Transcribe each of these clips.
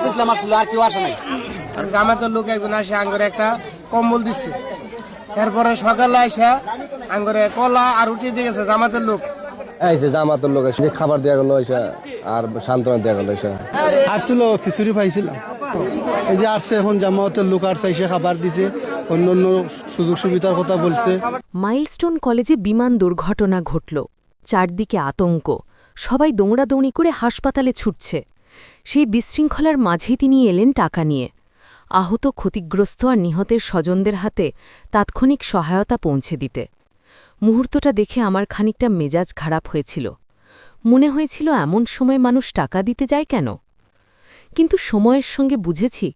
ইসলাম আসলে আর কেউ আসে নাই। আর জামাতের লোক একজন আসে আঙ্গরে একটা কম্বল দিচ্ছে, এরপরে সকালে আসা আঙ্গরে কলা আর উঠিয়ে দিয়ে গেছে জামাতের লোক। আইসে জামাতের লোক এসে খাবার দেওয়া গেল এসে আর সান্ত্বনা দেওয়া গেল এসে আসছিল খিচুড়ি পাইছিলাম। এই যে আসছে এখন জামাতের লোক আর চাইছে খাবার দিছে, অন্য অন্য সুযোগ সুবিধার কথা বলছে। মাইলস্টোন কলেজে বিমান দুর্ঘটনা ঘটল। চারদিকে আতঙ্ক, সবাই দৌড়াদৌড়ি করে হাসপাতালে ছুটছে। সেই বিশৃঙ্খলার মাঝেই তিনি এলেন টাকা নিয়ে। আহত, ক্ষতিগ্রস্ত আর নিহতের স্বজনদের হাতে তাৎক্ষণিক সহায়তা পৌঁছে দিতে। মুহূর্তটা দেখে আমার খানিকটা মেজাজ খারাপ হয়েছিল। মনে হয়েছিল এমন সময় মানুষ টাকা দিতে যায় কেন? কিন্তু সময়ের সঙ্গে বুঝেছি,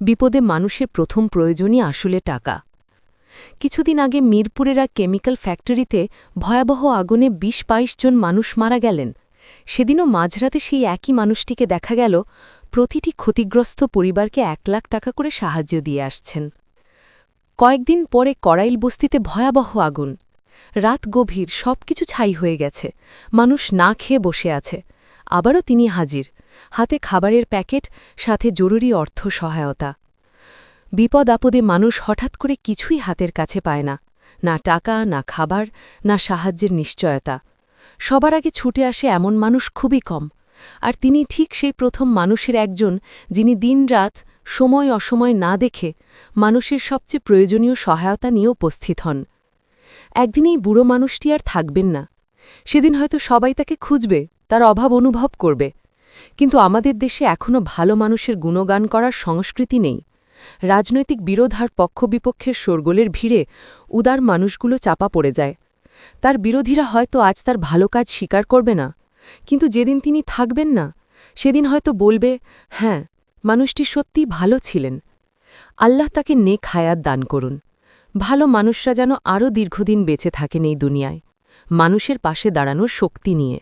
বিপদে মানুষের প্রথম প্রয়োজনই আসলে টাকা। কিছুদিন আগে মিরপুরের এক কেমিক্যাল ফ্যাক্টরিতে ভয়াবহ আগুনে ২০-২২ জন মানুষ মারা গেলেন। সেদিনও মাঝরাতে সেই একই মানুষটিকে দেখা গেল প্রতিটি ক্ষতিগ্রস্ত পরিবারকে ১ লাখ টাকা করে সাহায্য দিয়ে আসছেন। কয়েকদিন পরে করাইল বস্তিতে ভয়াবহ আগুন। রাত গভীর, সবকিছু ছাই হয়ে গেছে, মানুষ না খেয়ে বসে আছে। আবারও তিনি হাজির, হাতে খাবারের প্যাকেট, সাথে জরুরি অর্থ সহায়তা। বিপদ আপদে মানুষ হঠাৎ করে কিছুই হাতের কাছে পায় না, না টাকা, না খাবার, না সাহায্যের নিশ্চয়তা। সবার আগে ছুটে আসে এমন মানুষ খুবই কম, আর তিনি ঠিক সেই প্রথম মানুষের একজন, যিনি দিনরাত সময় অসময় না দেখে মানুষের সবচেয়ে প্রয়োজনীয় সহায়তা নিয়ে উপস্থিত হন। একদিন এই বুড়ো মানুষটি আর থাকবেন না। সেদিন হয়তো সবাই তাকে খুঁজবে, তার অভাব অনুভব করবে। কিন্তু আমাদের দেশে এখনও ভালো মানুষের গুণগান করার সংস্কৃতি নেই। রাজনৈতিক বিরোধ আর পক্ষবিপক্ষের শোরগোলের ভিড়ে উদার মানুষগুলো চাপা পড়ে যায়। তার বিরোধীরা হয়তো আজ তার ভালো কাজ স্বীকার করবে না, কিন্তু যেদিন তিনি থাকবেন না, সেদিন হয়তো বলবে, হ্যাঁ, মানুষটি সত্যিই ভালো ছিলেন। আল্লাহ তাকে নেক হায়াত দান করুন। ভালো মানুষরা যেন আরও দীর্ঘদিন বেঁচে থাকেন এই দুনিয়ায়, মানুষের পাশে দাঁড়ানোর শক্তি নিয়ে।